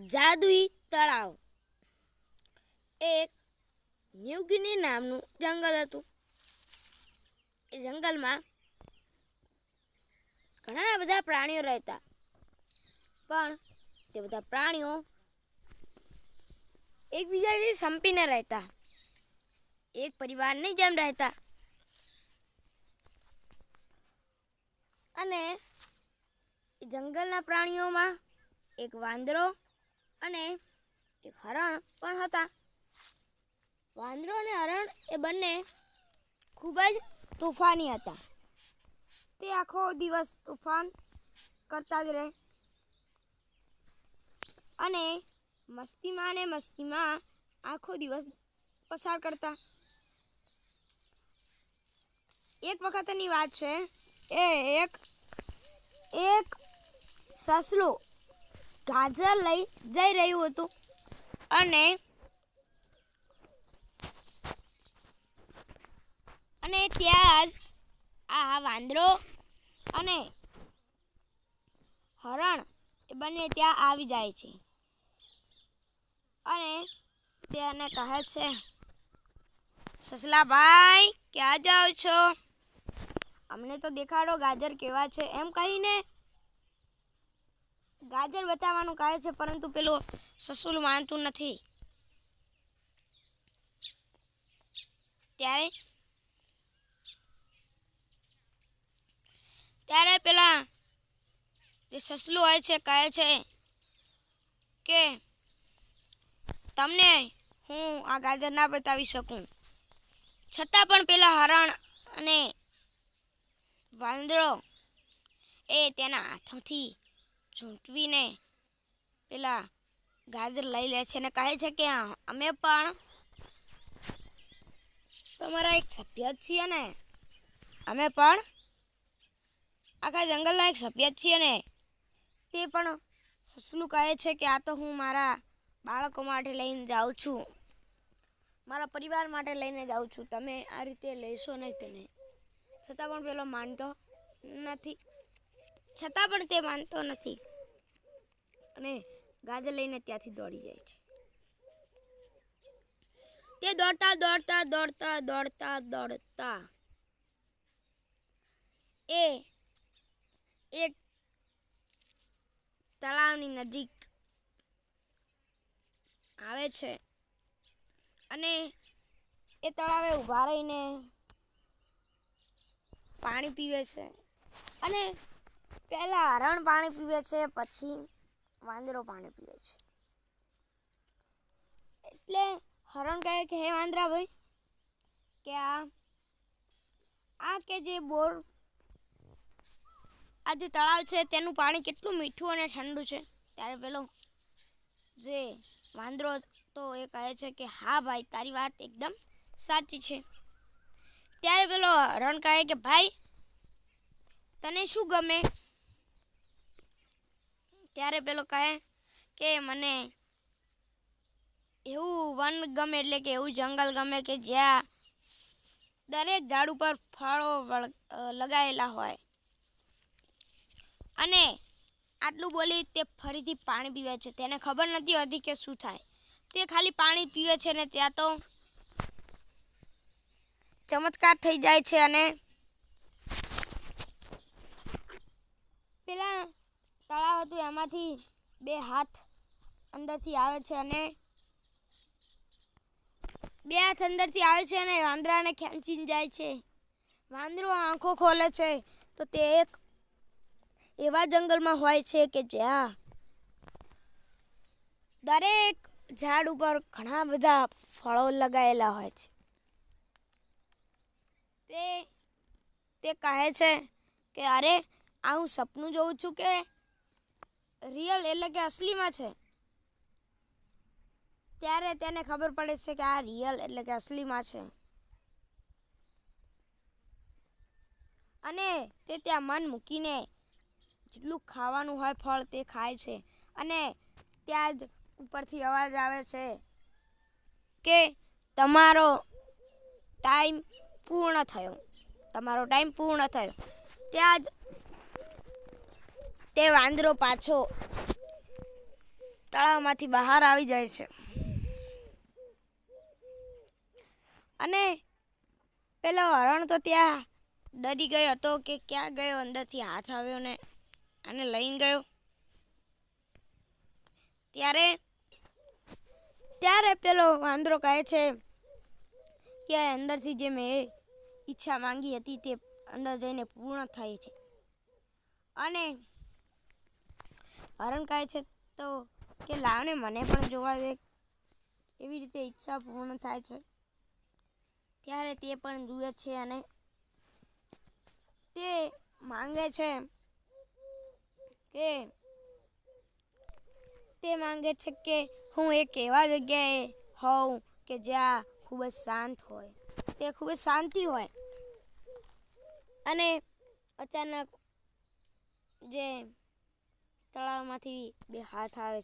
જાદુઈ તળાવ. એક ન્યુગિની નામનું જંગલ હતું. એ જંગલમાં ઘણા બધા પ્રાણીઓ રહેતા, પણ તે બધા પ્રાણીઓ એકબીજાથી સંપીને રહેતા, એક પરિવારની જેમ રહેતા. અને જંગલના પ્રાણીઓમાં એક વાંદરો અને એક હરણ પણ હતા. વાંદરો અને હરણ એ બંને ખૂબ જ તોફાની હતા. તે આખો દિવસ તોફાન કરતા જ રહે અને મસ્તીમાં આખો દિવસ પસાર કરતા. એક વખતની વાત છે, એક સસલું ગાજર લઈ જઈ રહ્યું હતું અને ત્યાં જ આ વાંદરો અને હરણ એ બંને ત્યાં આવી જાય છે અને તેને કહે છે, સસલા ભાઈ, ક્યાં જાઓ છો? અમને તો દેખાડો ગાજર કેવા છે. એમ કહીને ગાજર બતાવવાનું કહે છે, પરંતુ પેલો સસલું માનતું નથી. ત્યારે પેલા જે સસલું હોય છે કહે છે કે તમને હું આ ગાજર ના બતાવી શકું. છતાં પણ પેલા હરણ અને વાંદરો એ તેના હાથોથી ઝૂંટવીને પેલા ગાજર લઈ લે છે અને કહે છે કે અમે પણ તમારા એક સભ્ય છીએ ને, અમે પણ આખા જંગલના એક સભ્ય છીએ ને. તે પણ સસલું કહે છે કે આ તો હું મારા બાળકો માટે લઈને જાઉં છું, મારા પરિવાર માટે લઈને જાઉં છું, તમે આ રીતે લેશો નહીં તેને. છતાં પણ તે માનતો નથી અને ગાજર લઈને ત્યાંથી દોડી જાય છે. તે દોડતા એક તળાવની નજીક આવે છે અને એ તળાવે ઊભા રહીને પાણી પીવે છે. અને પહેલા હરણ પાણી પીવે છે, પછી વાંદરો પાણી પીવે છે. એટલે હરણ કહે કે હે વાંદરા ભાઈ, કે આ જે તળાવ છે તેનું પાણી કેટલું મીઠું અને ઠંડુ છે. ત્યારે પેલો જે વાંદરો તો એ કહે છે કે હા ભાઈ, તારી વાત એકદમ સાચી છે. ત્યારે પેલો હરણ કહે કે ભાઈ, તને શું ગમે? ત્યારે પેલો કહે કે મને એવું વન ગમે, એટલે કે એવું જંગલ ગમે કે જ્યાં દરેક ઝાડ ઉપર ફળો લગાયેલા હોય. અને આટલું બોલી તે ફરીથી પાણી પીવે છે. તેને ખબર નથી હોતી કે શું થાય. તે ખાલી પાણી પીવે છે ને ત્યાં તો ચમત્કાર થઈ જાય છે અને પેલા તળાવ હતું એમાંથી બે હાથ અંદરથી આવે છે અને વાંદરાને ખેંચીને જાય છે. વાંદરો આંખો ખોલે છે તો તે એક એવા જંગલમાં હોય છે કે જ્યાં દરેક ઝાડ ઉપર ઘણા બધા ફળો લગાયેલા હોય છે. તે કહે છે કે અરે, આ હું સપનું જોઉં છું કે રિયલ, એટલે કે અસલીમાં છે. ત્યારે તેને ખબર પડે છે કે આ રિયલ, એટલે કે અસલીમાં છે. અને તે ત્યાં મન મૂકીને જેટલું ખાવાનું હોય ફળ તે ખાય છે. અને ત્યાં જ ઉપરથી અવાજ આવે છે કે તમારો ટાઈમ પૂર્ણ થયો. ત્યાં જ તે વાંદરો પાછો તળાવમાંથી બહાર આવી જાય છે અને પેલો હરણ તો ત્યાં ડરી ગયો હતો કે ક્યાં ગયો, અંદરથી હાથ આવ્યો ને આને લઈને ગયો. ત્યારે પેલો વાંદરો કહે છે કે અંદરથી જે મેં ઈચ્છા માંગી હતી તે અંદર જઈને પૂર્ણ થાય છે. અને હરણ કહે છે તો કે લાવને મને પણ જોવા દે એવી રીતે ઈચ્છા પૂર્ણ થાય છે. ત્યારે તે પણ જુએ છે અને તે માંગે છે કે હું એક એવા જગ્યાએ હોઉં કે જ્યાં ખૂબ જ શાંત હોય, તે ખૂબ જ શાંતિ હોય. અને અચાનક જે તળાવમાંથી બે હાથ આવે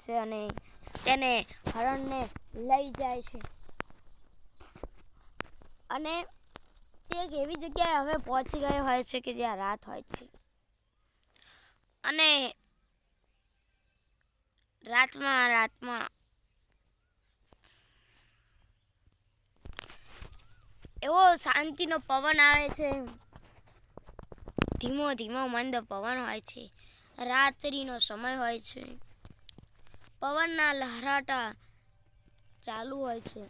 છે અને તેને હરણને લઈ જાય છે. અને તે એક એવી જગ્યાએ હવે પહોંચી ગયો હોય છે કે જ્યાં રાત હોય છે. અને રાતમાં એવો શાંતિનો પવન આવે છે, ધીમો ધીમો મંદ પવન હોય છે. રાત્રિનો સમય હોય છે, પવનના લહરાટા ચાલુ હોય છે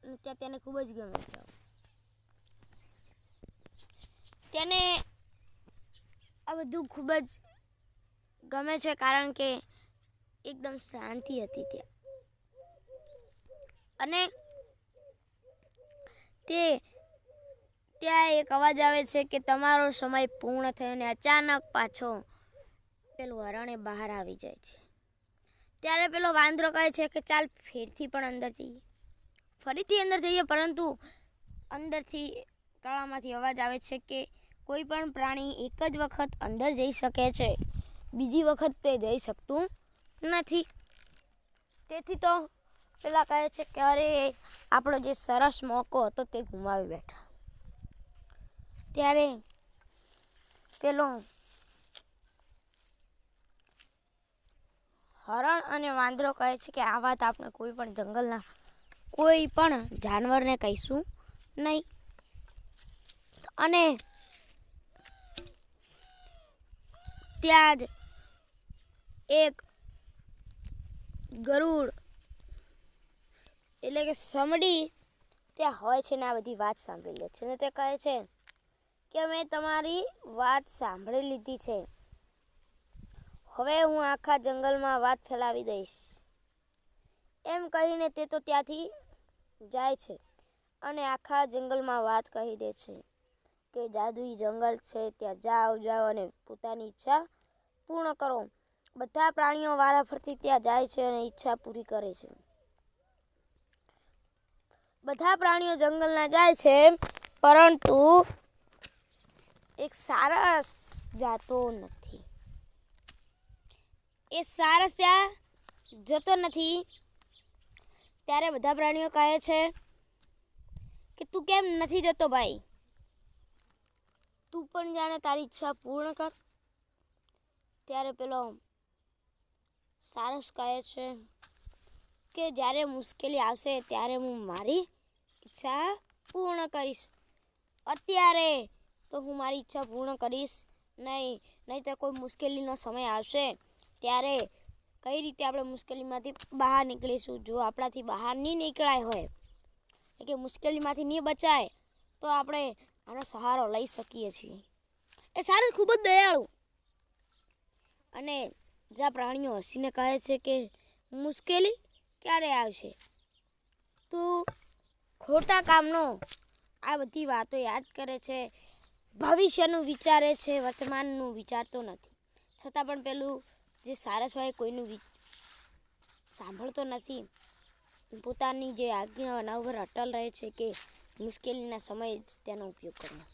અને ત્યાં તેને ખૂબ જ ગમે છે. તેને આ બધું ખૂબ જ ગમે છે કારણ કે એકદમ શાંતિ હતી ત્યાં. અને ત્યાં એક અવાજ આવે છે કે તમારો સમય પૂર્ણ થયો. અને અચાનક પાછો પેલું હરણે બહાર આવી જાય છે. ત્યારે પેલો વાંદરો કહે છે કે ચાલ ફરીથી અંદર જઈએ. પરંતુ અંદરથી તળાવમાંથી અવાજ આવે છે કે કોઈ પણ પ્રાણી એક જ વખત અંદર જઈ શકે છે, બીજી વખત તે જઈ શકતું નથી. તેથી તો પેલા કહે છે કે અરે આપણો જે સરસ મોકો હતો તે ગુમાવી બેઠા. ત્યારે પેલો હરણ અને વાંદરો કહે છે કે આ વાત આપણે કોઈ પણ જંગલના કોઈ પણ જાનવરને કહીશું નહીં. અને ત્યાં જ એક ગરુડ એટલે કે સમડી ત્યાં હોય છે ને આ બધી વાત સાંભળી લે છે. ને તે કહે છે કે મેં તમારી વાત સાંભળી લીધી છે, હવે હું આખા જંગલમાં વાત ફેલાવી દઈશ. એમ કહીને તે તો ત્યાંથી જાય છે અને આખા જંગલમાં વાત કહી દે છે કે જાદુઈ જંગલ છે, ત્યાં જાઓ અને પોતાની ઈચ્છા પૂર્ણ કરો. બધા પ્રાણીઓ વારાફરતી ત્યાં જાય છે અને ઈચ્છા પૂરી કરે છે. બધા પ્રાણીઓ જંગલના જાય છે, પરંતુ એક સારસ જાતો નથી. એ સારસ ત્યાં જતો નથી. ત્યારે બધા પ્રાણીઓ કહે છે કે તું કેમ નથી જતો ભાઈ, તું પણ જાણે તારી ઈચ્છા પૂર્ણ કર. ત્યારે પેલો સારસ કહે છે કે જ્યારે મુશ્કેલી આવશે ત્યારે હું મારી ઈચ્છા પૂર્ણ કરીશ. અત્યારે તો હું મારી ઈચ્છા પૂર્ણ કરીશ નહીંતર કોઈ મુશ્કેલીનો સમય આવશે ત્યારે કઈ રીતે આપણે મુશ્કેલીમાંથી બહાર નીકળીશું. જો આપણાથી બહાર નહીં નીકળાય હોય કે મુશ્કેલીમાંથી નહીં બચાય તો આપણે આનો સહારો લઈ શકીએ છીએ. એ સારસ ખૂબ જ દયાળુ અને જ્યાં પ્રાણીઓ હસીને કહે છે કે મુશ્કેલી ક્યારે આવશે, તું ખોટા કામનો આ બધી વાતો યાદ કરે છે, ભવિષ્યનું વિચારે છે, વર્તમાનનું વિચારતો નથી. છતાં પણ પેલું જે સારસ હોય કોઈનું સાંભળતો નથી. પોતાની જે આજ્ઞા વગર અટલ રહે છે કે મુશ્કેલીના સમયે જ તેનો ઉપયોગ કરવો.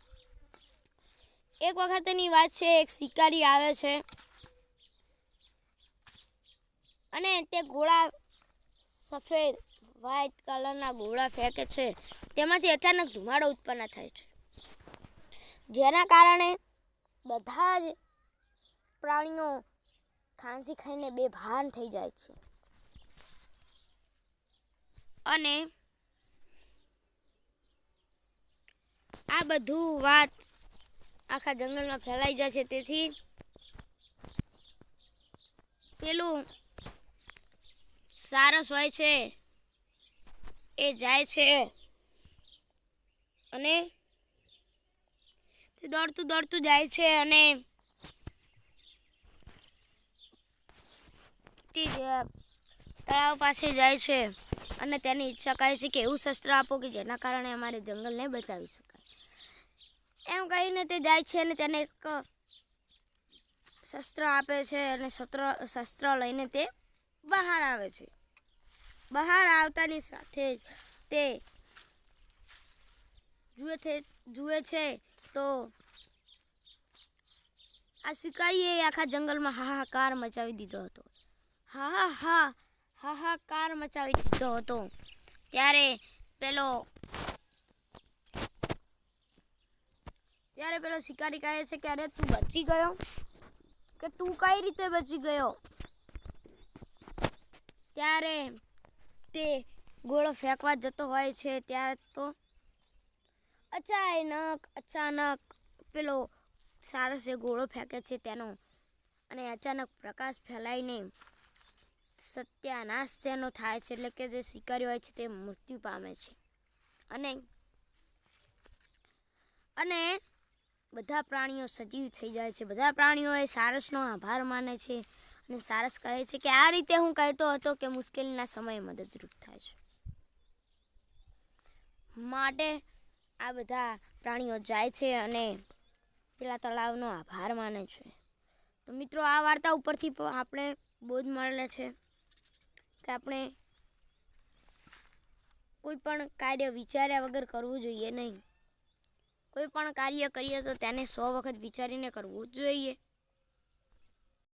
એક વખતની વાત છે, એક શિકારી આવે છે અને તે ગોળા સફેદ વ્હાઈટ કલરના ગોળા ફેંકે છે. તેમાંથી અચાનક ધુમાડો ઉત્પન્ન થાય છે જેના કારણે બધા જ પ્રાણીઓ ખાંસી ખાઈને બેભાન થઈ જાય છે અને આ બધું વાત આખા જંગલમાં ફેલાઈ જાય છે. તેથી પેલું સારસ હોય છે એ જાય છે અને તે દોડતું જાય છે અને તે તળાવ પાસે જાય છે અને તેની ઈચ્છા કહે છે કે એવું શસ્ત્ર આપો કે જેના કારણે અમારે જંગલને બચાવી શકાય. એમ કહીને તે જાય છે અને તેને એક શસ્ત્ર આપે છે અને શસ્ત્ર લઈને તે બહાર આવે છે. બહાર આવતાની સાથે તે જુએ છે તો આ શિકારીએ આખા જંગલમાં હાહાકાર મચાવી દીધો હતો. હાહાકાર મચાવી દીધો હતો. ત્યારે પેલો શિકારી કહે છે કે અરે તું બચી ગયો, કે તું કઈ રીતે બચી ગયો? ત્યારે તે ગોળો ફેંકવા જતો હોય છે ત્યારે તો અચાનક પેલો સારસે ગોળો ફેંકે છે તેનો અને અચાનક પ્રકાશ ફેલાઈને સત્યાનાશ તેનો થાય છે. એટલે કે જે શિકારી હોય છે તે મૃત્યુ પામે છે અને બધા પ્રાણીઓ સજીવ થઈ જાય છે. બધા પ્રાણીઓએ સારસનો આભાર માને છે અને સારસ કહે છે કે આ રીતે હું કહેતો હતો કે મુશ્કેલીના સમયે મદદરૂપ થાય છે. માટે આ બધા પ્રાણીઓ જાય છે અને પેલા તળાવનો આભાર માને છે. તો મિત્રો, આ વાર્તા ઉપરથી આપણે બોધ મળે છે કે આપણે કોઈ પણ કાર્ય વિચાર્યા વગર કરવું જોઈએ નહીં. કોઈ પણ કાર્ય કરીએ તો તેને 100 વખત વિચારીને કરવું જ જોઈએ.